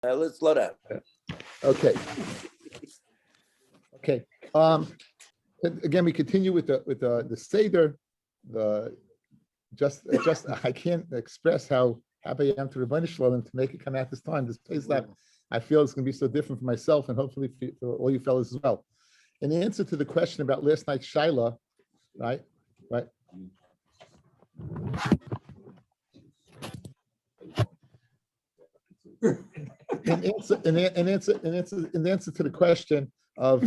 Let's slow down. Okay. Okay. Again, we continue with the Seder. Just I can't express how happy I am to Rabbi Shalom to make it come out this time. This place that I feel is going to be so different for myself and hopefully for all you fellas as well. In answer to the question about last night's Shaila, right? In answer to the question of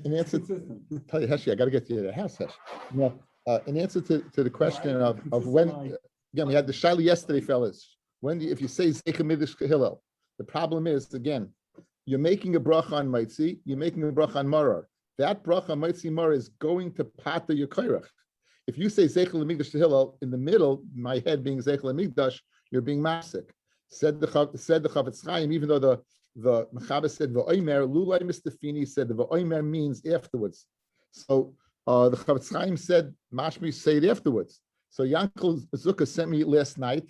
in answer to tell you Heshi, I got to get to the house, Heshi. Yeah. In answer to the question of when again we had the Shaila yesterday, fellas. When if you say Zeicha Midrash Hillel, the problem is again you're making a bracha on Maitzi, you're making a bracha on Marar. That bracha on Maitzi Marar is going to pata your koirach. If you say Zeicha L'Migdash Hillel in the middle, my head being Zeicha L'Migdash, you're being masik. Said the Chavetz Chaim, even though the Mechaber said v'oimer, Lulai Mistafini said the v'oimer means afterwards. So the Chavetz Chaim said mashmi say it afterwards. So Yankel Zuka sent me last night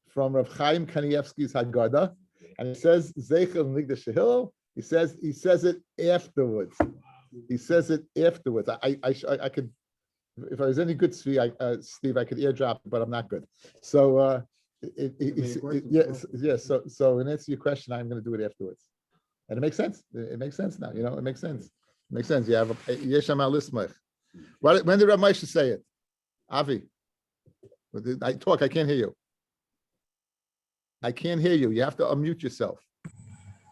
from Rav Chaim Kanievsky's Haggadah, and it says Zeicha L'Migdash Hillel. He says it afterwards. He says it afterwards. I could. If I was any good, Steve, I could eardrop, but I'm not good. So, yes. So, in answer to your question, I'm going to do it afterwards, and it makes sense. It makes sense now. It makes sense. It makes sense. You have a Yesham Alismach. When did Rabbi Moshe say it? Avi, I talk. I can't hear you. I can't hear you. You have to unmute yourself.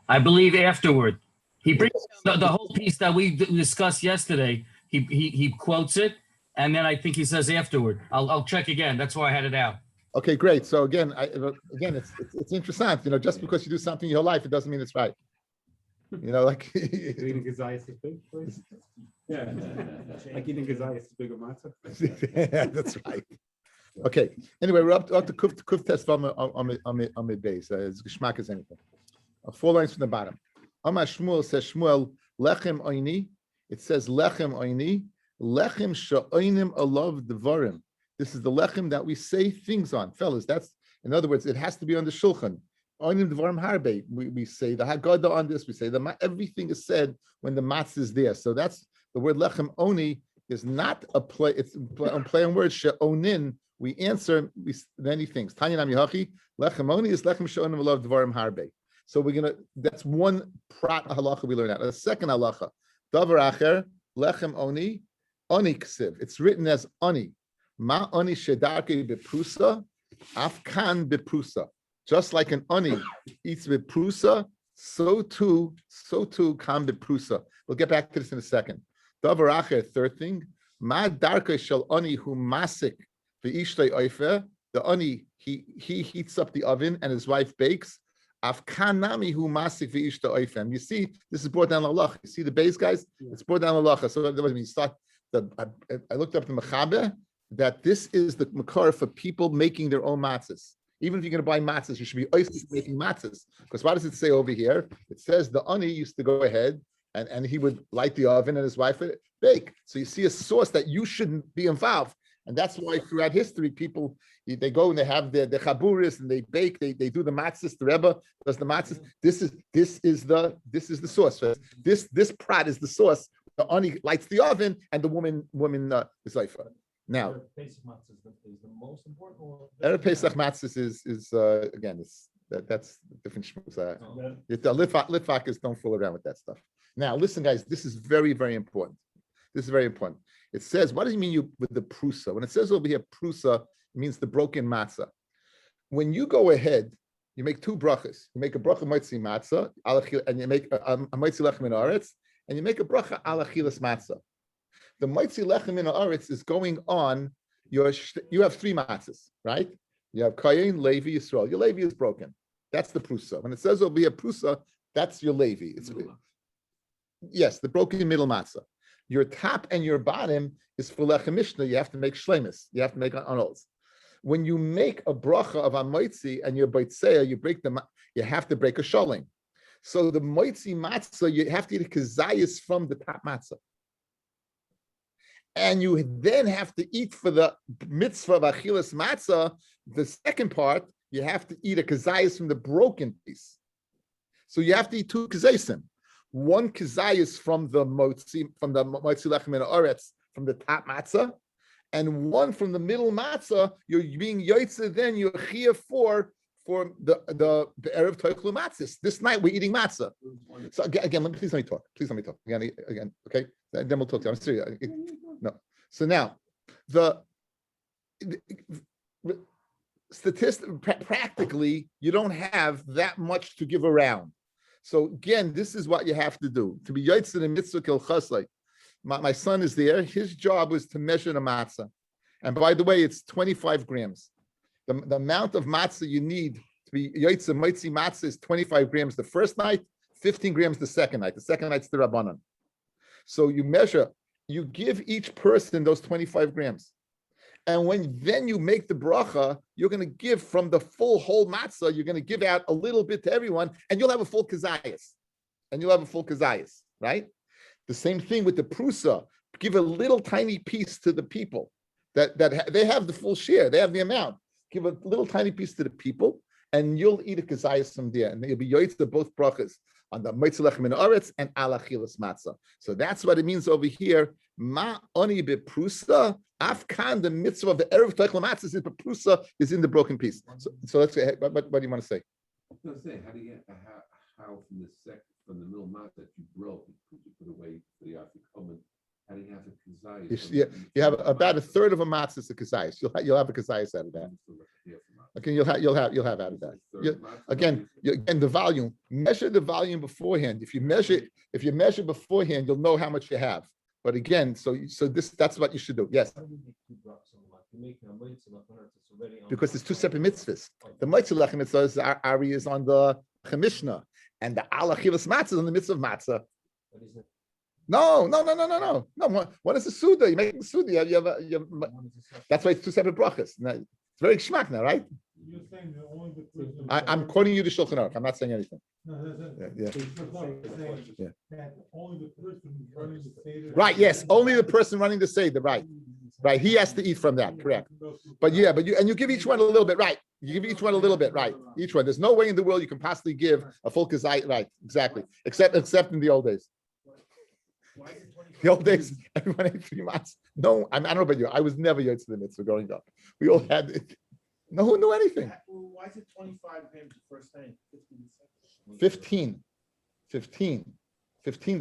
I believe afterward. He brings the whole piece that we discussed yesterday. He quotes it. And then I think he says afterward. I'll check again. That's why I had it out. Okay, great. So again, it's interesting. Just because you do something in your life, it doesn't mean it's right. Like eating gazayas is big, please. Yeah, like eating gazayas is big of matzah. Yeah, that's right. Okay. Anyway, we're up to kuf test on the base. It's geschmack is anything. 4 lines from the bottom. Amar Shmuel says Shmuel lechem oini. It says lechem oini. Lechem sha'oinim alav devarim. This is the lechem that we say things on, fellas. That's in other words, it has to be on the shulchan. Oinim devarim harbe. We say the Haggadah on this. We say everything is said when the matzah is there. So that's the word lechem oni is not a play. It's a play on words. She'onin. We answer many things. Tanya nam yahachi lechem oni is lechem sha'onim alav devarim harbe. So we're gonna. That's one prat halacha we learn out. The second halacha, davar acher lechem oni. Oni ksiv. It's written as oni. Ma oni shedarke beprusa, afkan beprusa. Just like an oni eats beprusa, so too kan beprusa. We'll get back to this in a second. Davar acher, third thing. Ma darke shel oni hu masik ve'ishtei oifer. The oni he heats up the oven and his wife bakes. Afkanami hu masik ve'ishtei oifer. You see, this is brought down halacha. You see the base guys? It's brought down halacha. So when you start. I looked up the Mechaber that this is the makar for people making their own matzahs. Even if you're going to buy matzahs, you should be always making matzahs. Because what does it say over here? It says the ani used to go ahead and he would light the oven and his wife would bake. So you see a source that you shouldn't be involved. And that's why throughout history, people, they go and they have the chaburis and they bake, they do the matzahs, the Rebbe does the matzahs. This is the source. This prat is the source. The ani lights the oven, and the woman is like now. Pesach matzahs is the most important. Erev Pesach matzahs is again that's different. The litvakas don't fool around with that stuff. Now listen, guys, this is very very important. This is very important. It says, what do you mean with the prusa? When it says over here prusa, it means the broken matzah. When you go ahead, you make 2 brachas. You make a bracha moitzi matzah, and you make a moitzi lechem in aretz. And you make a bracha ala chilas matzah. The moitzi lechem in haaretz is going on. You have 3 matzahs, right? You have Kayin, Levi, Yisrael. Your Levi is broken. That's the prusa. When it says it'll be a prusa, that's your Levi. Yes, the broken middle matzah. Your top and your bottom is for lechem mishnah. You have to make shlemis. You have to make anols. When you make a bracha of a moitzi and your boitzeya, you have to break a sholim. So the moitzi matzah, you have to eat a kazayas from the top matzah. And you then have to eat for the mitzvah of achilas matzah, the second part, you have to eat a kazayas from the broken piece. So you have to eat 2 kazaysim. 1 kazayis from the motzi lechem min haaretz, from the top matzah, and 1 from the middle matzah. You're being yotzeh, then you're chiyah for the erev toichlu matzahs. This night we're eating matzah. So again, please let me talk. Please let me talk again. Okay, then we'll talk to you. I'm serious. No. So now practically, you don't have that much to give around. So again, this is what you have to do to be yotzeh in mitzvah kil chasle. My son is there. His job was to measure the matzah, and by the way, it's 25 grams. The amount of matzah you need to be yotzeh mitzi matzah is 25 grams the first night, 15 grams the second night. The second night's the rabbanan. So you measure. You give each person those 25 grams. And then you make the bracha, you're going to give from the full whole matzah, you're going to give out a little bit to everyone, and you'll have a full kazayas. Right? The same thing with the prusa. Give a little tiny piece to the people that they have the full share, they have the amount. Give a little tiny piece to the people, and you'll eat a kazayas from there, and you'll be yotzeh both brachas on the mitzi lechem min haaretz and ala chilas matzah. So that's what it means over here. Ma oni beprusa afkan, the mitzvah of the erev toichel matzah is beprusa is in the broken piece. So let's say, what do you want to say? I was going to say, how do you get how from the middle matzah that you broke, you put away for the afikomen? How do you have a kazayas? You have about a third of a matzah is a kazayas. You'll have a kazayas out of that. Okay, you'll have out of that. Again, the volume. Measure the volume beforehand. If you measure beforehand, you'll know how much you have. But again, that's what you should do. Yes. Because there's 2 separate mitzvahs. The mitzi lechem mitzvah Ari is on the Chemishna, and the ala chivas matzah is on the mitzvah of matzah. No. One is a suda. You make a suda. That's why it's 2 separate brachas. It's very geschmack now, right? You're saying that only the person. I'm quoting you to Shulchan Aruch. I'm not saying anything. No, Yeah. that only the person running the Seder. Right. Yes. Only the person running the Seder. Right. He has to eat from that. Correct. But you give each one a little bit. Right. You give each one a little bit. Right. Each one. There's no way in the world you can possibly give a full kazayit. Right. Exactly. Except in the old days. The old days, everyone ate 3 months. No, I don't know about you. I was never yotzeh the mitzvah growing up. We all had it. No one knew anything. Why is it 25 grams the first time? 15 the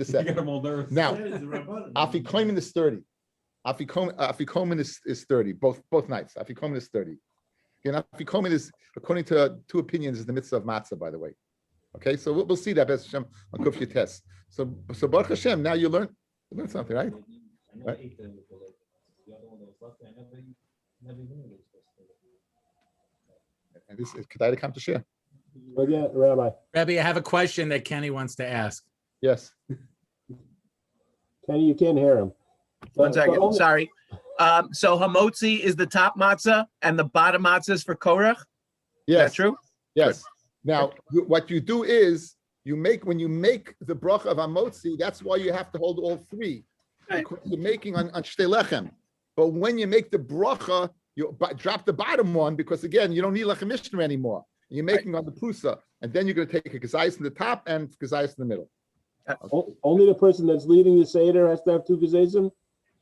second. You get them all nervous. Now, afikomen is 30. Afikomen is 30. Both nights. Afikomen is 30. Again, afikomen is, according to 2 opinions, is the mitzvah of matzah, by the way. Okay, so we'll see that B'ez Hashem on Kuf Yates. So Baruch Hashem, now you learn something, right? Right. And this is Kedai to come to share. Yeah, Rabbi. Rabbi, I have a question that Kenny wants to ask. Yes. Kenny, you can't hear him. One second. Sorry. So hamotzi is the top matzah and the bottom matzah is for korach? Yes. Is that true? Yes. Now, what you do is when you make the bracha of hamotzi, that's why you have to hold all 3. Right. You're making on shtei lechem. But when you make the bracha, you drop the bottom one because again, you don't need lechem mishnah anymore. You're making on the prusa, and then you're going to take a kazayis in the top and kazayis in the middle. Only the person that's leading the Seder has to have 2 kazaysim?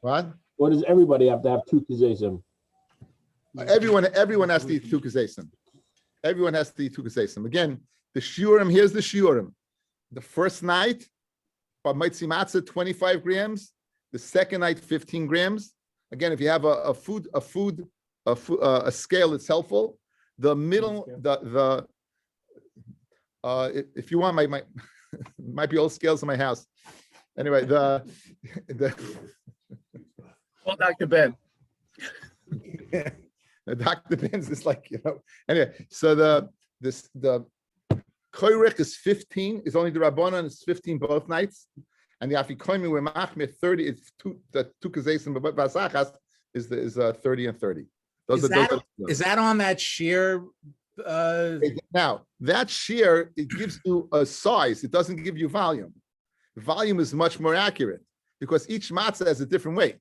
What? Or does everybody have to have 2 kazaysim? Everyone has to eat 2 kazaysim. Everyone has to eat 2 kazaysim. Again, the shiurim, here's the shiurim. The first night, mitzi matzah, 25 grams. The second night, 15 grams. Again, if you have a scale, it's helpful. The middle, if you want, my might be old scales in my house. Anyway, the Well, Dr. Ben. the Dr. Ben's is like, anyway, so the koyrech is 15, is only the rabbanon is 15 both nights, and the afikomen were machmir 30. It's the 2 kazaysim basachas is 30 and 30. Is that on that shear? Now that shear, it gives you a size. It doesn't give you volume. Volume is much more accurate because each matzah has a different weight.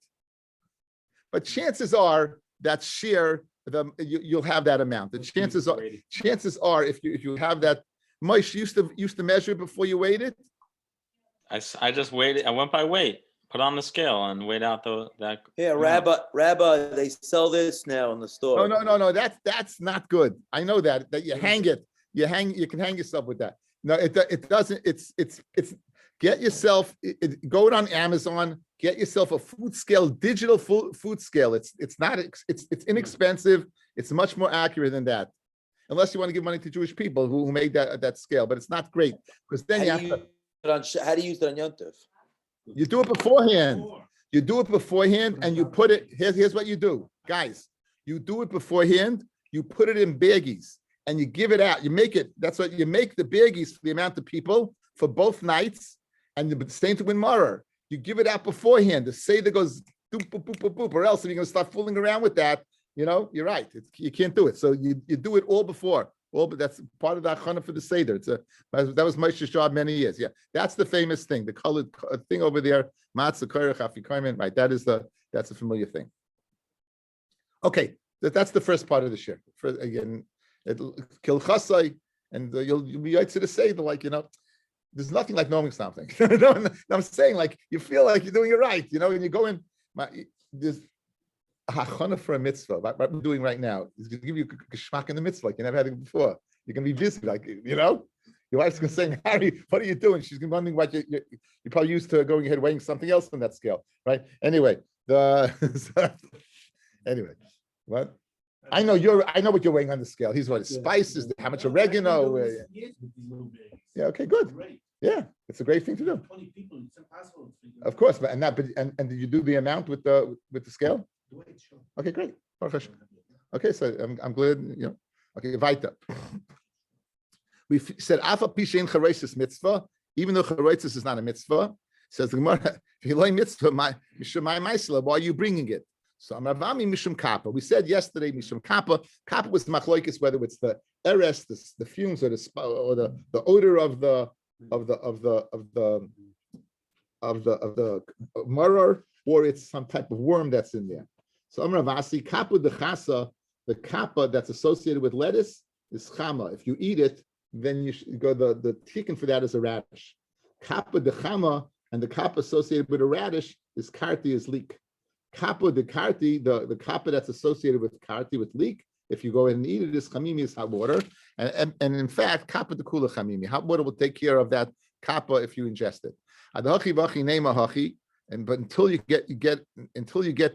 But chances are that shear, you'll have that amount. The chances are if you have that Moish used to measure it before you weighed it? I just waited. I went by weight, put on the scale, and weighed out that. Yeah, amount. Rabbi, they sell this now in the store. No. That's not good. I know that you hang it. You can hang yourself with that. No, it doesn't. It's get yourself. Go on Amazon. Get yourself a food scale, digital food scale. It's inexpensive. It's much more accurate than that. Unless you want to give money to Jewish people who made that scale, but it's not great because then how do you use it on Yom Tov? You do it beforehand. You do it beforehand, and you put it. Here's what you do, guys. You do it beforehand. You put it in baggies, and you give it out. You make it. That's what you make the baggies for the amount of people for both nights, and the same to win Marer. You give it out beforehand. The seder goes boop, boop, boop, boop, boop, or else if you're going to start fooling around with that, you're right. You can't do it. So you do it all before. But that's part of the achana for the seder. That was Moshe's job many years. Yeah, that's the famous thing. The colored thing over there, matzah korach afikomen. Right, that's a familiar thing. Okay, that's the first part of the shir. Again, kil chasai, and you'll be right to the seder, There's nothing like knowing something. No, I'm saying you feel like you're doing it right, and you go in. There's hachana for a mitzvah. What we're doing right now is going to give you a geschmack in the mitzvah like you never had it before. You're going to be busy, your wife's going to say, Harry, what are you doing? She's going to wondering what you're probably used to going ahead weighing something else on that scale, right? Anyway, what? I know what you're weighing on the scale. He's what spices, how much oregano. Yeah, okay, good. Yeah, it's a great thing to do. 20 people, it's impossible. Of course, and did you do the amount with the scale? Okay, great. Okay, so I'm glad, Okay, weiter. We said Afa Pishin Chareisis mitzvah, even though Chareisis is not a mitzvah, says the Gemara, mitzvah, why are you bringing it? So Amravami Mishum Kappa. We said yesterday Mishum Kappa. Kappa was machloikis, whether it's the eres, the fumes, or the odor of the maror, or it's some type of worm that's in there. So Amravasi Kappa de Chasa, the kappa that's associated with lettuce is chama. If you eat it, then you should go. The tikkun for that is a radish. Kappa de chama, and the kappa associated with a radish is karti, is leek. Kappa de karti, the kappa that's associated with karti, with leek, if you go ahead and eat it, is chamimi, is hot water. And in fact, kappa de kula chamimi, hot water will take care of that kappa if you ingest it. Adachi vachi nema hachi, but until you get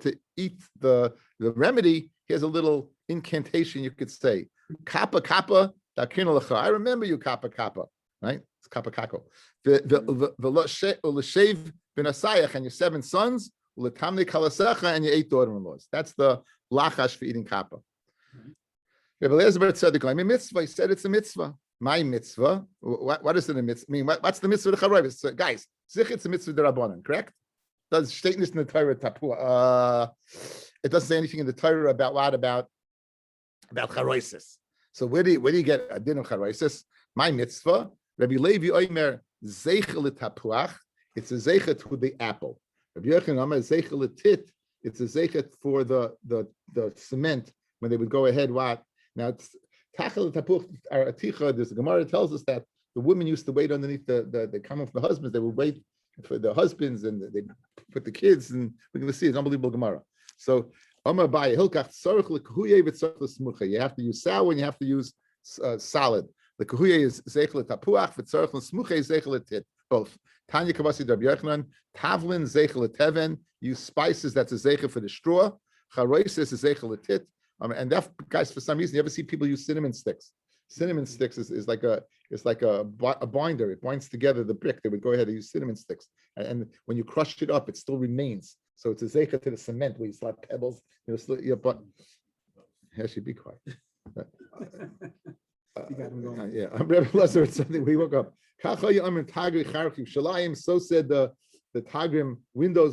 to eat the remedy, here's a little incantation you could say. Kappa kappa, I remember you, kappa kappa, right? It's kappa kako. The l'shev b'nasayach, and your 7 sons, l'tamne kalasecha, and your 8 daughter-in-laws. That's the lachash for eating kappa. Rabbi Eliezer said, I mean, mitzvah. He said it's a mitzvah. My mitzvah. What is it a mitzvah? I mean, what's the mitzvah of the charayvus? So, guys, it's a mitzvah derabanan, correct? Does statement in the Torah tapua? It doesn't say anything in the Torah about charayvus. So where do you get a din of charayvus? My mitzvah. Rabbi Levi Omer zeichel tapuach. It's a zeichet to the apple. Rabbi Yochanan Omer zeichel tit. It's a zeichet for the cement when they would go ahead. What now? It's tachel tapuach or aticha. There's a Gemara that tells us that the women used to wait underneath the coming from the husbands. They would wait for the husbands and they put the kids, and we're going to see it's unbelievable Gemara. So Amar Baya Hilkach tzarich lekahuye v'tzarich l'smucha. You have to use sour and you have to use solid. The kahuye is zeichel tapuach, v'tzarich l'smucha is zeichel tit. Both. Tanya Kavasi Rabbi Yochanan, Tavlin zeichel teven. Use spices. That's a zeichel for the straw. Charoises is zeichel tit. And that, guys, for some reason, you ever see people use cinnamon sticks? Cinnamon sticks is like a binder. It binds together the brick. They would go ahead and use cinnamon sticks, and when you crush it up, it still remains. So it's a zeicha to the cement where you slap pebbles. But here should be quiet. Yeah, I'm Rabbi Eliezer. It's something we woke up. So said the Tagrim window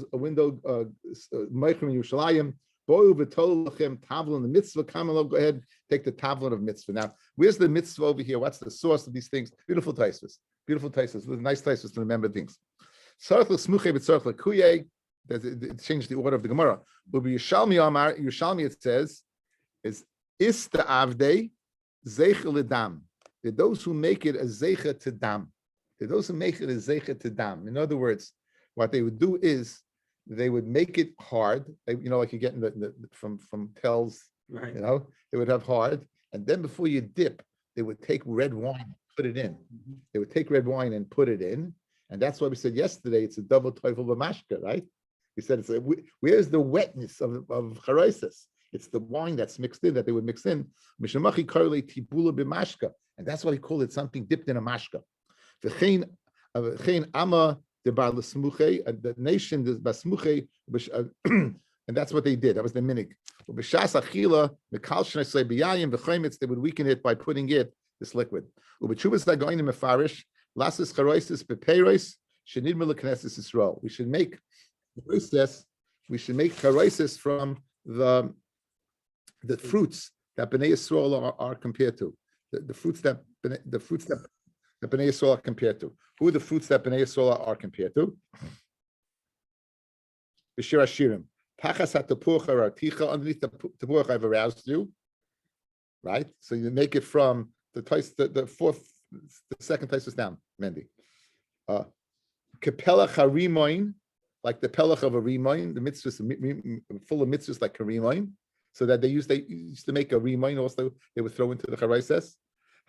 Meichrim Yerushalayim. Boyu v'tolachem tavlin the mitzvah. Come on, go ahead, take the tavlin of mitzvah. Now, where's the mitzvah over here? What's the source of these things? Beautiful taisvus, nice taisvus to remember things. Tzarich l'smuchei v'tzarich l'kuyei. It changed the order of the Gemara. Ubi Yerushalmi Amar, Yerushalmi it says, is ista avdei zeichel l'dam. There are those who make it a zeicha to dam. There are those who make it a zeicha to dam. In other words, what they would do is they would make it hard, like you get in from Tells, Right. they would have hard, and then before you dip, they would take red wine and put it in. They would take red wine and put it in, and that's why we said yesterday it's a double teufel b'mashka, right? We said where's the wetness of charaisis? It's the wine that's mixed in that they would mix in. Mishamachi karli tibula b'mashka, and that's why he called it something dipped in a mashka. V'chein ama the nation, the basmuche, and that's what they did. That was the minig. They would weaken it by putting this liquid. We should make charoises from the fruits that Bnei Yisrael are compared to. The fruits that Bnei Yisrael are compared to. Who are the fruits that Bnei Yisrael are compared to? B'shir Hashirim. Tachas ha-tepuach araticha, underneath the tepuach I've aroused you. Right? So you make it from the second Taisus down, Mendy. Kepelach harimoin, like the pelach of a rimoin, the mitzvahs, full of mitzvahs like a rimoin. So that they used to make a rimoin also, they would throw into the charaises.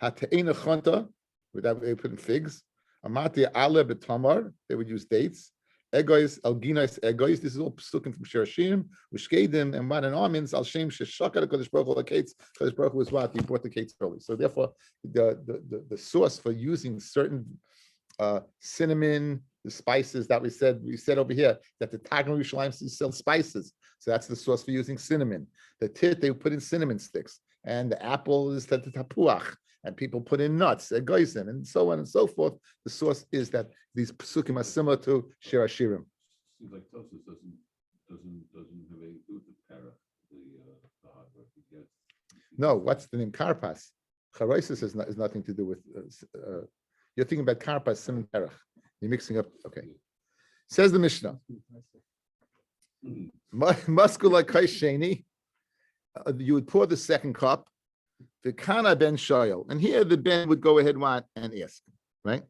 Ha-te'ena chanta, without they put in figs. Amati ale betamar, they would use dates. Egois, alginos, egois. This is all psukim from Shirashim, Ushkedim, and man and almonds. Al Shem sheshakar Kodesh Baruch Hu kates. Kodesh Baruch Hu was what he brought the kates early. So therefore, the source for using certain cinnamon, the spices that we said over here that the Tagner Yerushalayim sells spices. So that's the source for using cinnamon. The tit they put in cinnamon sticks, and the apple is the tapuach. And people put in nuts, egoisim, and so on and so forth. The source is that these psukim are similar to Shir Hashirim. Seems like Tosus doesn't have anything to do with the parach, the hard work he gets. No, what's the name? Karpas. Charoisis is nothing to do with. You're thinking about karpas, simon parach. You're mixing up. Okay. Says the Mishnah. Maskula kaisheni. You would pour the second cup. The Kana ben Shoyal, and here the Ben would go ahead and ask, right?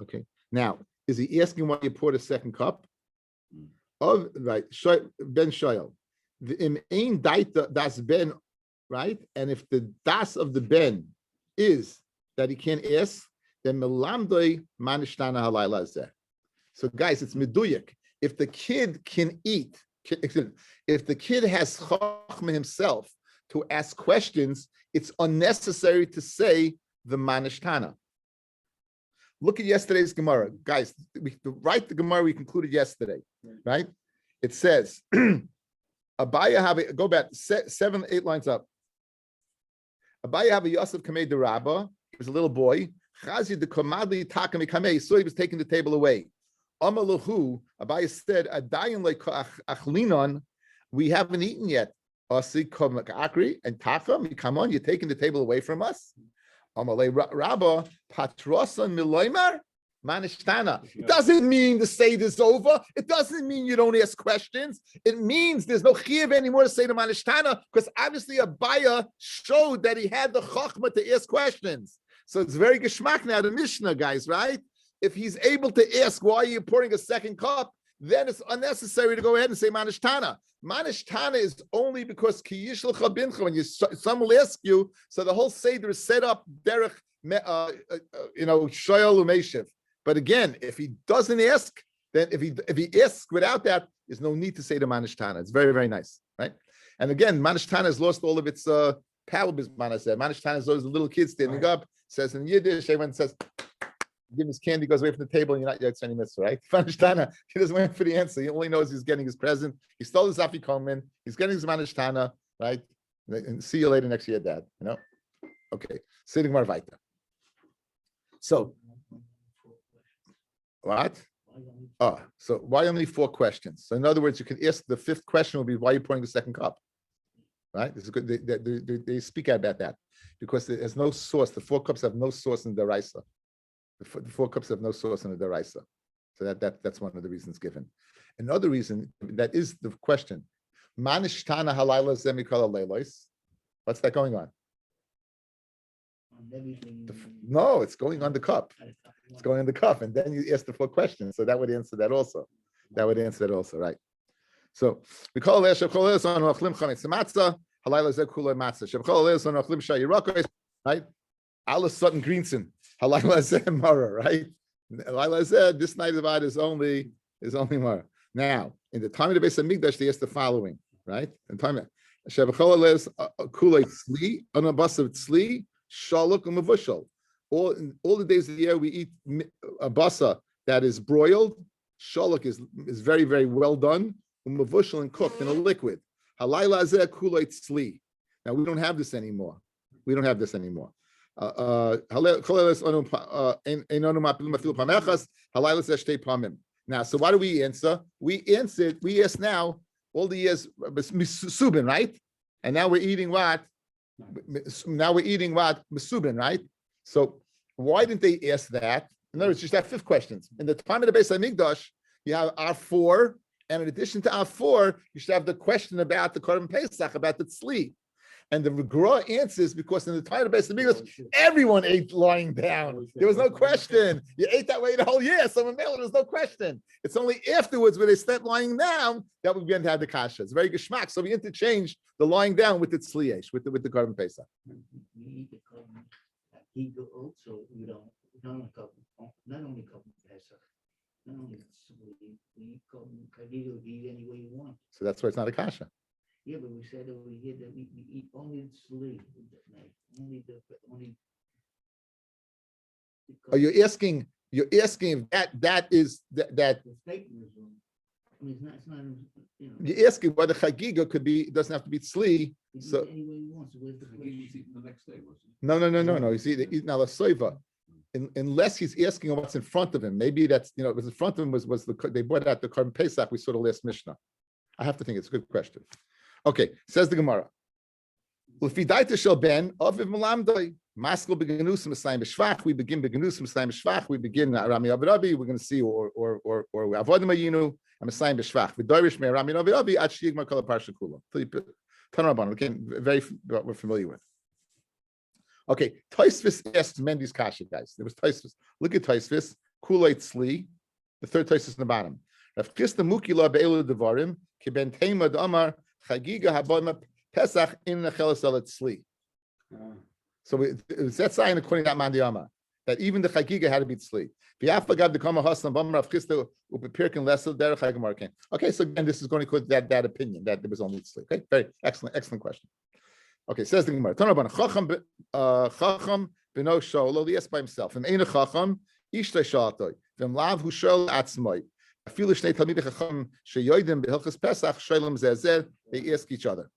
Okay. Now, is he asking why you pour the second cup? Of right, Ben Shoyal. The im ein daita das Ben, right? And if the das of the Ben is that he can't ask, then melamdoi manishtana halayla zeh. So, guys, it's meduyak. If the kid can eat, if the kid has chachma himself to ask questions, it's unnecessary to say the manishtana. Look at yesterday's Gemara. Guys, the Gemara we concluded yesterday, right? It says, Abaya have a, go back 7, 8 lines up. Abaya have a Yosef Kamei de Rabba. He was a little boy. Chazi de Komadli Takami Kamei. So he was taking the table away. Amalahu, Abaya said, Adayin like achlinon, we haven't eaten yet. Akri and Taka, come on, you're taking the table away from us. Amalei Rabba, Patrosan Miloimar, Manishtana. It doesn't mean the Seder is over. It doesn't mean you don't ask questions. It means there's no chiyuv anymore to say to Manishtana, because obviously Abaya showed that he had the chachma to ask questions. So it's very geschmack now, the Mishnah, guys, right? If he's able to ask why you're pouring a second cup, then it's unnecessary to go ahead and say Manishtana. Manishtana is only because Kiyishel Chabincha, when someone will ask you, so the whole Seder is set up derech, Shoyal Umeshiv. But again, if he doesn't ask, then if he asks without that, there's no need to say the Manishtana. It's very, very nice, right? And again, Manishtana has lost all of its power. Manishtana is those little kids standing up, says in Yiddish, everyone says, give him his candy, goes away from the table, and you're not yet any mitzvah, right? Manishtana, he doesn't wait for the answer. He only knows he's getting his present. He stole his afikomen. He's getting his manishtana, right? And see you later next year, Dad. Okay. Sitting more weiter. So, what? So why only 4 questions? So in other words, you can ask the 5th question will be why are you pouring the second cup? Right? This is good. They speak out about that because there's no source. The 4 cups have no source in the Raisa. The 4 cups have no source in the Daraisa. So that's one of the reasons given. Another reason, that is the question. Manishtana halayla zemikala leilos. What's that going on? No, it's going on the cup. It's going on the cup, and then you ask the 4 questions. So that would answer that also. That would answer that also, right? So we call it Shebchol on Ochlim Chametz Matzah, Halayla Zeh Kulei Matzah. Shebchol on Ochlim Shayirokos, right? Alla Sutton Greenson, Halayla Zeh Mara, right? Halayla Zeh, this night of Ad is only Mara. Now, in the time of the Beis Hamikdash, they asked the following, right? In time Shebchol Kulei Tzli, Anabasav Tzli, Shaluk and Mavushal. All the days of the year we eat a basa that is broiled. Shaluk is very, very well done. Mavushal and cooked in a liquid. Halayla Zeh Kulei Tzli. Now we don't have this anymore. Now, so what do we answer? We asked now all the years Mesubin, right? And now we're eating what? Mesubin, right? So why didn't they ask that? In other words, just have 5 questions. In the time of the Beis Hamikdash, you have R4, and in addition to R4, you should have the question about the Korban Pesach, about the Tzli. And the Gra answers because in the time of the Beis Hamikdash, everyone ate lying down. There was no question. You ate that way the whole year. So in Mela, there's no question. It's only afterwards when they start lying down that we begin to have the kasha. It's very geschmack. So we interchange the lying down with the tzliyesh, with the Korban Pesach. Also, we don't not only Korban Pesach, not only we eat any way you want. So that's why it's not a kasha. Yeah, but we said over here that we eat only the sleep, only. Are you asking? You're asking if that is that. The statement is wrong. I mean, it's not. You know. You're asking whether chagiga could be. It doesn't have to be tzli. So any way you want. So where's the question? The next day, wasn't it? No. You see, now the soiva, unless he's asking what's in front of him. Maybe that's it was in front of him was they brought out the Korban Pesach. We saw the last Mishnah. I have to think it's a good question. Okay, says the Gemara. L'fidaita shel ben aviv melamdoi maskil begenusim esayim b'shvach. We begin begenusim esayim b'shvach. We begin Rami Rabbi. We're going to see or avodim ayinu and esayim b'shvach. V'doirish me Rami Rabbi at shigmar kol parsha kula. Tanarabban. Again, we're familiar with. Okay, Tosfos asked Mendy's kasha, guys. There was Tosfos. Look at Tosfos. Kulei tzli. The third Tosfos in the bottom. Rav Chisda mukila be'elu devarim kiben tema d'amar. Chagiga haboima Pesach in the chelasel tzli. So that's sign according to that mandiyama that even the chagiga had to be tzli. V'yafagav dekama hasan b'amar Rav Chisda upepirkin lesel derech hagemarkin. Okay, so again, this is going to include that opinion that there was only tzli. Okay, very excellent question. Okay, says the Gemara. Tanarabban chacham b'no sholo lias by himself. V'm eina chacham ishtay shalatoy. V'm lav hu shol atzmoi. They ask each other.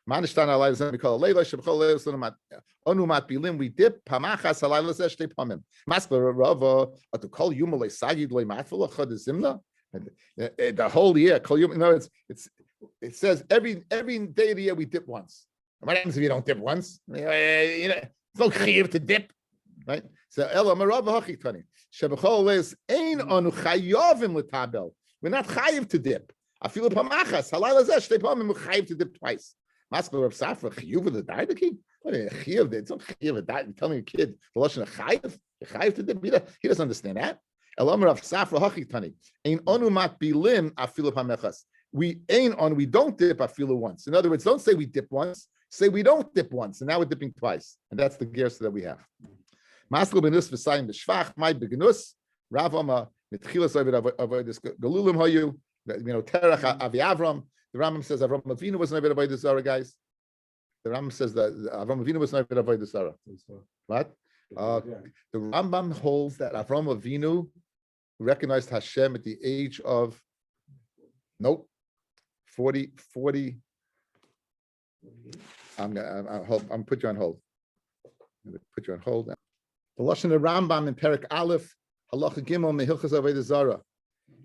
We dip the whole year. It says every day of the year we dip once. What happens if you don't dip once? It's no chiyuv to dip, right? So Ella Marava Hachitani. Shebechol is ain anu chayovim letabel. We're not chayiv to dip. I feel pamachas. Halal zeh shtei pamim chayiv to dip twice. Maskal Rav Safra chiyuv with the daidaki. What a chiyuv? It's not chiyuv. You're telling a kid the lashon of chayiv. Chayiv to dip. He doesn't understand that. Elam Rav Safra Hachitani. Ain anu mat bilim afilu pamachas. We ain on. We don't dip afilu once. In other words, don't say we dip once. Say we don't dip once, and now we're dipping twice, and that's the gersa that we have. Maskal benus v'sayim b'shvach, my begnus, Rav Ama mitchilas avodas galulim hayu, terach avi Avram. The Rambam says Avram Avinu was an avodas zara, guys. The Rambam says that Avram Avinu was an avodas zara. What? The Rambam holds that Avram Avinu recognized Hashem at the age of 40. I'm put you on hold. Put you on hold now. The lashon of Rambam in Perek Aleph, Halacha Gimel Mehilchas Avodah Zara.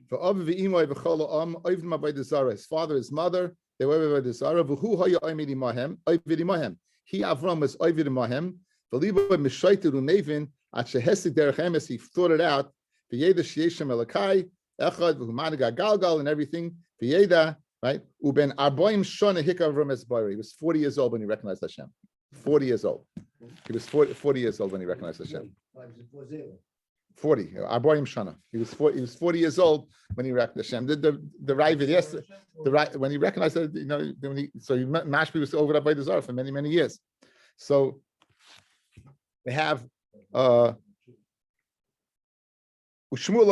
For Aviv v'Imoi v'Chol Am Oivdim Avodah Zara. His father, his mother, they were Avodah Zara. V'Hu Haya Oivdim Imahem. Oivdim Imahem. He Avram was Oivdim Imahem. V'Libo Mishayter Unevin at Shehesed Derech Emes. He thought it out. V'Yeda Sheyeshem Elakai Echad v'Humaniga Galgal and everything. V'Yeda. Right? Uben Arboim Shona Hikav Rames Bari. He was 40 years old when he recognized Hashem. 40 years old. He was 40 years old when he recognized Hashem. 40. Arboim Shana. He was 40 years old when he recognized Hashem. The Ravid, yes, when he recognized that, Mashpi was over by the Zara for many, many years. So they have Shmuel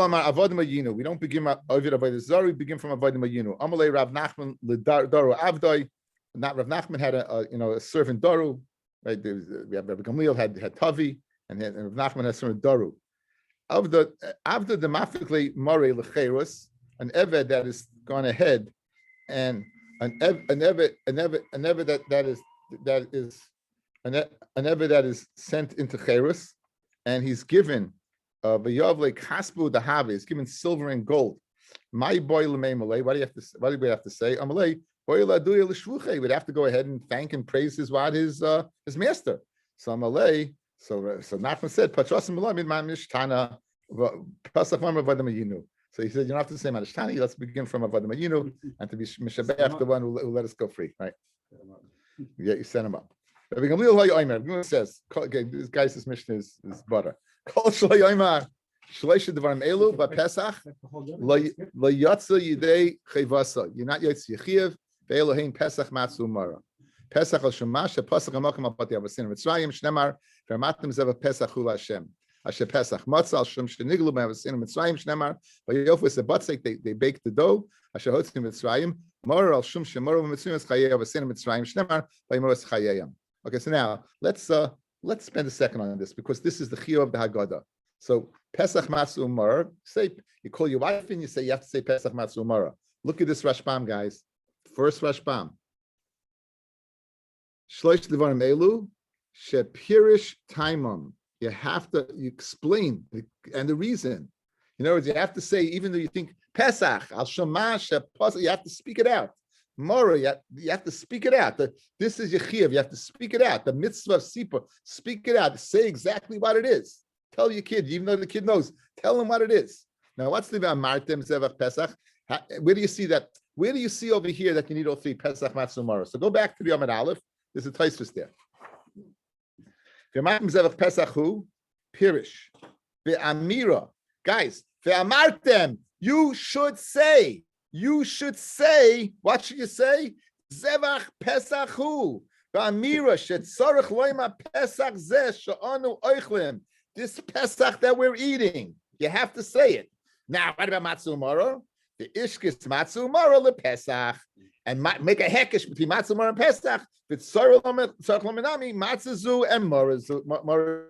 Amar Avodim Ayinu. We don't begin over by the Zara, we begin from Avodim Ayinu. Amalei Rav Nachman Daru Avdoi. Not Rav Nachman had a servant Daru. Right? We have Rabbi Gamliel had Tavi, and Rav Nachman had servant Daru. After the mafikli Mare Lecherus, an Eved that is gone ahead, and an Eved that is sent into Cherus, and he's given V'yavle Kaspu Dahave, he's given silver and gold. My boy Lemei, what do we have to say? Amalei, boy Laduya L'shvuche, we'd have to go ahead and thank and praise his master. So Amalei. So Nachman said, "Patrasim Malamid Mamishtana Pasach Mamar Avodim Ayinu." So he said, "You don't have to say Manishtani. Let's begin from Avodim Ayinu and to be Mishabech, the one who let us go free." Right? Yeah, you send him up. Rabbi Gamliel says, "Okay, this guy's mission is butter." Kol Shalay Omer Shleisha Devarim Elu BaPesach Lo Yatsa Yidei Chayvasa. You're not Yatsa Yechiv VeElohein Pesach Matzu Mara. Pesach al Shemash Pesach Amakim Al Pati Avasin Mitzrayim Shnemar Vermatim Zeva Pesach Hula Hashem Asher Pesach Matzah Al Shem Sheniglu Avasin Mitzrayim Shnemar Vayofus Batzek they baked the dough Asher Hotzim Mitzrayim Mor Al Shem Shemor Mitzrayim Chayei Avasin Mitzrayim Shnemar Vaymor Chayeyam. Okay, so now let's spend a second on this because this is the chiyuv of the Haggadah. So Pesach Matzu Mara, say you call your wife and you say you have to say Pesach Matzu Mara. Look at this Rashbam, guys. First Rashbam. Shloish Devarim Elu Shepirish Taimam. You explain and the reason. In other words, you have to say, even though you think Pesach Al Shamash Pesach, you have to speak it out. Mora, you have to speak it out. This is your chiyuv. You have to speak it out. The mitzvah of Sipur, speak it out. Say exactly what it is. Tell your kid, even though the kid knows. Tell him what it is. Now, what's the Martem Zevach Pesach? Where do you see that? Where do you see over here that you need all three Pesach Matzu Mara? So go back to the Yom Aleph. There's a Tosfos there. Martem Zevach Pesach who Pirish ve'amira. Guys, ve'amartem. You should say. You should say, what should you say? Zevach Pesach hu. Ba'amira shetzarech loima Pesach zeh she'anu oichlim. This Pesach that we're eating. You have to say it. Now, what about Matzu Mara? The Ishkis Matzu Mara le Pesach. And make a hekesh between Matzu Mara and Pesach. V'tzarech lominami Matzu zu and Mara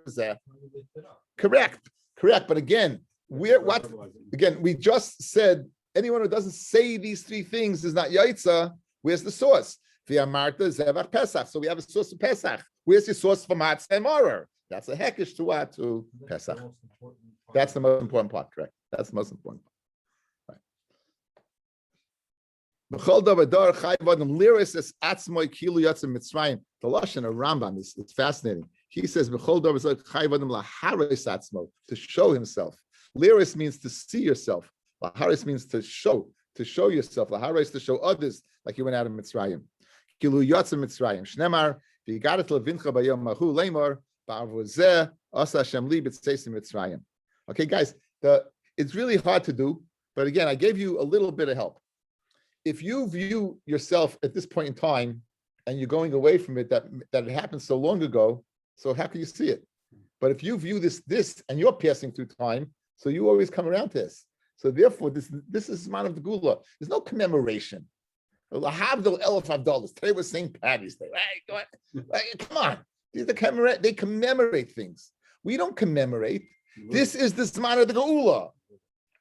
zeh. Correct. But again, we just said, anyone who doesn't say these three things is not yaitza. Where's the source? Via Marta Zevach Pesach. So we have a source of Pesach. Where's the source for Matzah and Morer? That's a hekesh to what? To Pesach. That's the most important part, correct? That's the most important part. Right. The Lashon of Rambam is fascinating. He says to show himself. Liris means to see yourself. Laharis means to show yourself. Laharis to show others, like you went out of Mitzrayim. Kilu yatsa Mitzrayim. Shnemar v'yigaret levincha bayom mahu lemor ba'avuzeh asa Hashem li b'tzeisim Mitzrayim. Okay, guys, it's really hard to do, but again, I gave you a little bit of help. If you view yourself at this point in time and you're going away from it, that it happened so long ago, so how can you see it? But if you view this, and you're passing through time, so you always come around to this. So therefore, this is man of the Gula. There's no commemoration. Lahavdil Elef Havdalas. Today was St. Patty's Day. Right? Come on. They commemorate things. We don't commemorate. This is the Zman of the Geula.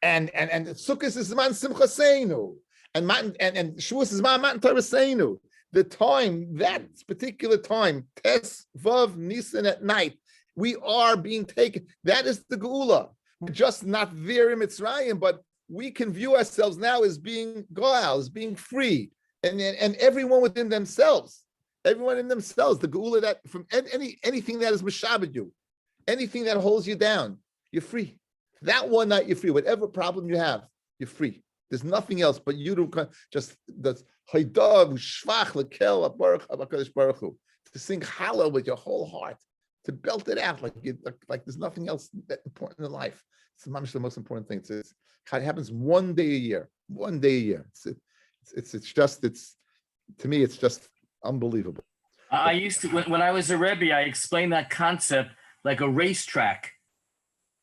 And Sukkot is Zman Simcha Seinu. And Shavuos is Zman Matan Torah Seinu. The time, that particular time, Tes Vav Nisan at night, we are being taken. That is the Geula. We're just not there in Mitzrayim, but we can view ourselves now as being goal, as being free, and everyone within themselves, the Geula that from anything that is mishabed you, anything that holds you down, you're free. That one night you're free. Whatever problem you have, you're free. There's nothing else but you to just the Haydav Shvach Lekel Baruch HaKadosh Baruch Hu, to sing Hallel with your whole heart. to belt it out like there's nothing else that important in life. It's the most important thing. It happens one day a year. One day a year. It's to me, it's just unbelievable. I used to, when I was a Rebbe, I explained that concept like a racetrack.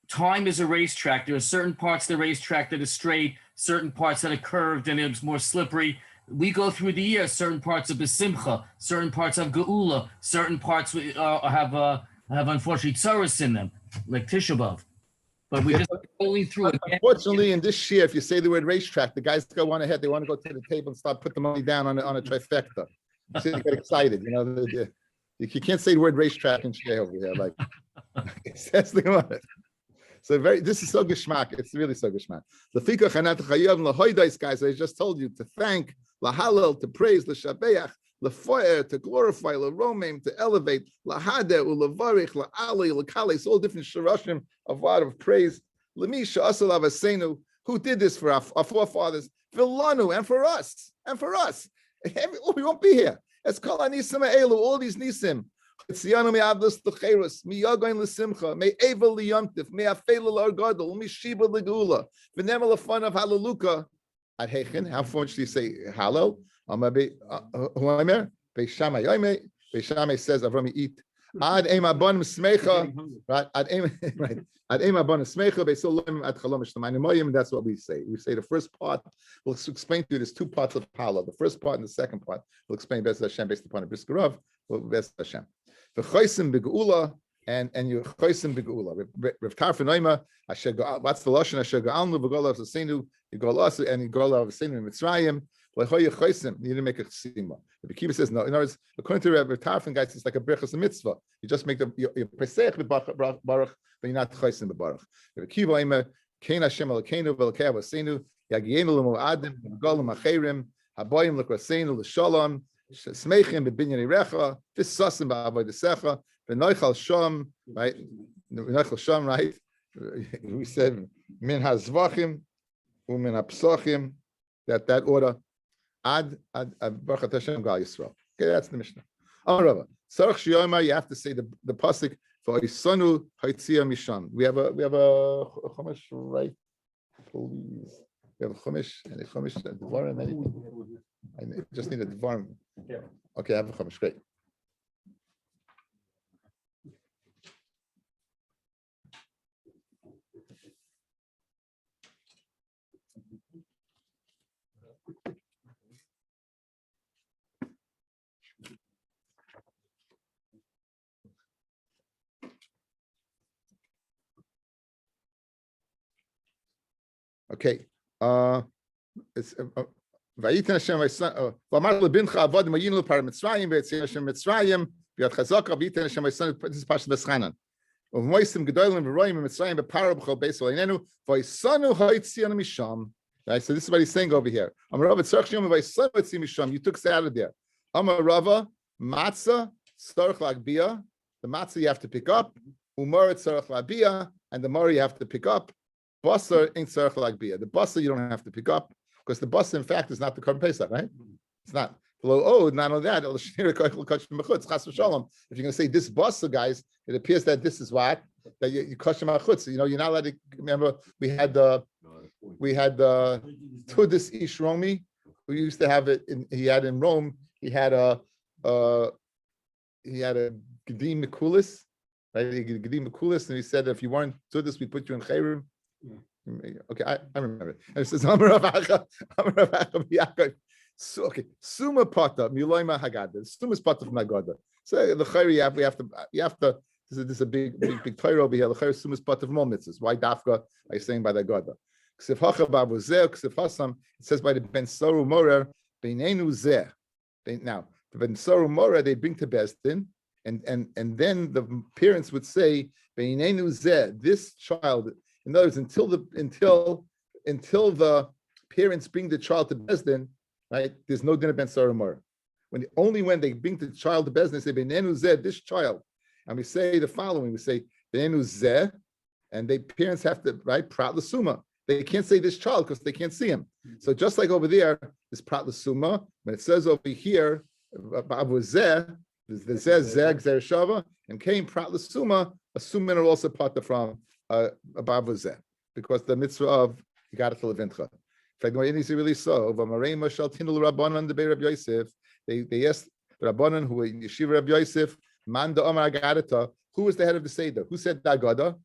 Time is a racetrack. There are certain parts of the racetrack that are straight, certain parts that are curved and it's more slippery. We go through the year, certain parts of Besimcha, certain parts of Geula, certain parts have unfortunately tsaros in them, like Tisha B'Av. But we just going through it. Unfortunately, in this year, if you say the word racetrack, the guys go on ahead. They want to go to the table and start putting the money down on a trifecta. So you get excited, you can't say the word racetrack and share over here. Like it says the Gemara. So this is so geschmack. It's really so geschmack. The fikach hanat chayav lahoydais, guys. I just told you to thank, lahalel, to praise, l'shabeach, lefoyer, to glorify, l'romim, to elevate, lahade, ulevarich, la'ali, l'kales, all different shirashim of word of praise. Lemisha asalav asenu, who did this for our forefathers, v'lanu, and for us, we won't be here. It's kol anisim elu, all these nisim. Tziyanu me'avdos l'cheirus, mi'yagoin l'simcha, me'eva liyomtiv, me'afela l'argadol, me'shiba l'geula, v'nemer l'fanav halaluka. At Heichen, how much do you say halal? Huaymer, Beishamai Yoime, Beishamai says Avrami eat. Ad ema bon smecha, right? Ad ema bon smecha, Beisolim at Chalom Shtamayim. That's what we say. We say the first part. We'll explain to you. There's two parts of halal. The first part and the second part. We'll explain B'ez Hashem based upon a briskerov. B'ez Hashem. The choisim b'geula and you choisim b'geula. Rav Tarfon Oima. What's the lashon? Asher ga'alnu v'gola of Sasenu. You go lost and you go of Sasenu in Mitzrayim. You didn't make a chesima. The Kiva says no. In other words, according to Rabbi Tarfon, guys, it's like a brechas a mitzvah. You just make your pesach b'baruch, but you're not choisim b'baruch. Rabbi Kiva Oima. Kein Hashem Elokeinu v'Elokei Avosenu. Yagienu l'mo'adim v'golim acherim. Haboyim l'krasenu l'shalom. Smeichim b'binyan irecha, v'sasim ba'avodesecha, v'noichal shom, right? V'noichal shom, right? We said min hazvachim u'min hapsochim, that order. Ad Baruch Hashem Gal Yisrael. Okay, that's the Mishnah. Amarava. Sarach Shiyoma, you have to say the pasuk for Isonu Haitzia Misham. We have a chumash, right? Please. We have a chumash and a chumash dvarim. Anything? I just need a dvarim. Okay, I have a chumash. Great. Okay. It's Vayitin Hashem Vayson. V'amar lebincha avodim mayinu l'par Mitzrayim v'etzir Hashem Mitzrayim v'yad chazaka v'yitin Hashem Vayson. This is Pasha Veschanan. V'moisim gedolim v'royim Mitzrayim v'para b'chol beis v'ainenu v'yisonu ha'itzion misham. Right. So this is what he's saying over here. Amar Rava tzarich shiyom v'yisonu ha'itzion misham. You took out of there. Amar Rava matzah tzarich lagbia. The matzah you have to pick up. Umar tzarich lagbia, and the mor you have to pick up. Basar ain't tzarich lagbia. The basar you don't have to pick up. Because the bus, in fact, is not the Korban Pesach, right? It's not. Oh, not only that. If you're going to say this bus, guys, it appears that this is what that you kosher machutz. You're not allowed to. Remember, we had the Tudis Ish Romi, who used to have it. He had in Rome. He had a Gedim Mikulis, right? Gedim Mikulis, and he said if you weren't Tudis, we put you in Chayrim. Okay, I remember it. And it says, so, okay, Suma Pata, Miloima Hagada. Suma is Pata from Hagada. So the Chayri, we have to, this is a big Torah over here. The Chayri Suma is Pata from all mitzvahs. Why Dafka are you saying by the Hagada? Ksef Hacha Babuzer, Ksef Hasam, it says by the Ben Soru Morer, Beinenu Zeh. Now, the Ben Soru Morer, they bring to Besdin, and then the parents would say, Beinenu Zeh, this child. In other words, until the parents bring the child to Besdin, right? There's no dinner ben saramor. Only when they bring the child to Besdin, they say benenu zeh, this child, and we say the following: we say benenu zeh, and the parents have to write prat l'suma. They can't say this child because they can't see him. So just like over there, this prat l'suma, when it says over here babu zeh, The Zeh Zeg Zer Shava and came Prat L'Suma. A Sumin are also part from above Zeh because the mitzvah of you got it to Levincha. In fact, the way it is really so. V'marei Shal Tinul Rabbanan the Rabbi Yosef. They asked the Rabbanan who were in Yeshiva Rabbi Yosef. Man da Omar Agadata. Who was the head of the Seder? Who said the Agada?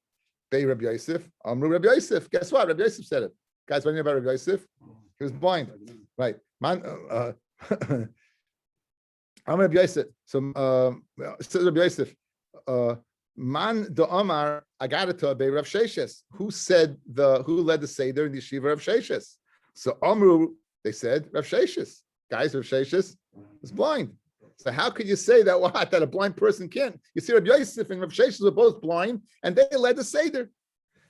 Bei Rabbi Yosef. Amru Rabbi Yosef. Guess what? Rabbi Yosef said it. Guys, what do you know about Rabbi Yosef? He was blind, right? Man, I'm Rabbi Yosef. So, says Rabbi Yosef. Man da Omar Agadata Bei Rav Sheshes. Who led the Seder in the Yeshiva Rav Sheshes? So Amru, they said Rav Sheshes. Guys, Rav Sheshes was blind. So how could you say that a blind person can't? You see, Rabbi Yosef and Rav Sheshes were both blind, and they led the Seder.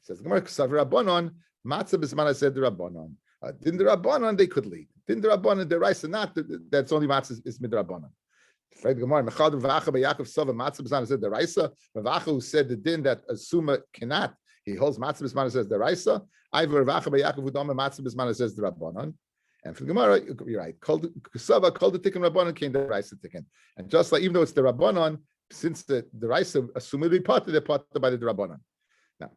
Says Gemara, Ksav Rabbanon, Matzah Bismana said the Rabbanon. Didn't the Rabbanon they could lead? Didn't the Rabbanon the Raisa not? That's only Matzah is mid Rabbanon. The Gemara, Mechad Ravacha B'Yakov Sava Matzah Bismana said the Raisa. Ravacha who said the din that a Suma cannot. He holds Matzah Bismana says the Raisa. Ivor Ravacha B'Yakov Udama Matzah Bismana says the Rabbanon. And for the Gemara, you're right. Called the Tikkun Rabbanon came the Raisa Tikkun. And just like even though it's the Rabbanon, since the Raisa assumedly they're part by the Rabbanon. Now,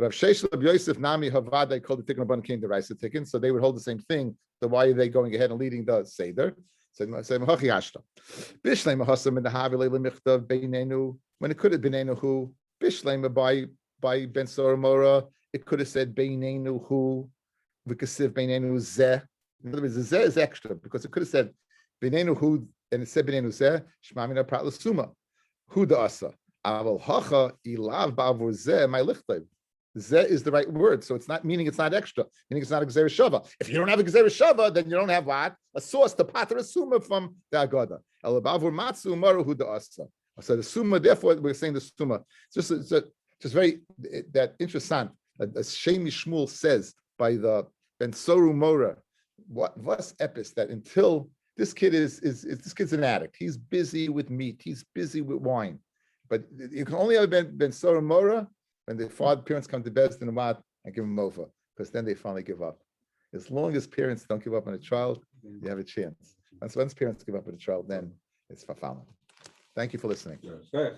Rav Sheshes Rabbi Yosef Nami Havadai called the Tikkun Rabbanon came the Raisa Tikkun, so they would hold the same thing. So why are they going ahead and leading the Seder? So Mahachi Hashta. Bishlei Mahasam in the Havilei Lemichtav Beinenu. When it could have been Enu who Bishlei by Ben Soramora, it could have said Beinenu who. V'kasiv beinenu zeh. In other words, the zeh is extra because it could have said beinenu hu and it said beinenu zeh. Shema mina prat l'suma. Hu da'asa. Aval hacha ilav ba'avur zeh my lichtayv. Zeh is the right word, so it's not meaning it's not extra. Meaning it's not a gzeira shava. If you don't have a gzeira shava, then you don't have what a source to pater a suma from the agada. El ba'avur matzu maru hu da'asa. So the suma, therefore, we're saying the suma. It's just very that interesting. As Shemi Shmuel says. By the Ben Soru Mora, what's epis that until this kid is this kid's an addict. He's busy with meat. He's busy with wine. But you can only have Ben Soru Mora when the parents come to bed and give him over, because then they finally give up. As long as parents don't give up on a child, you have a chance. Once parents give up on a child, then it's fafama. Thank you for listening. Yes.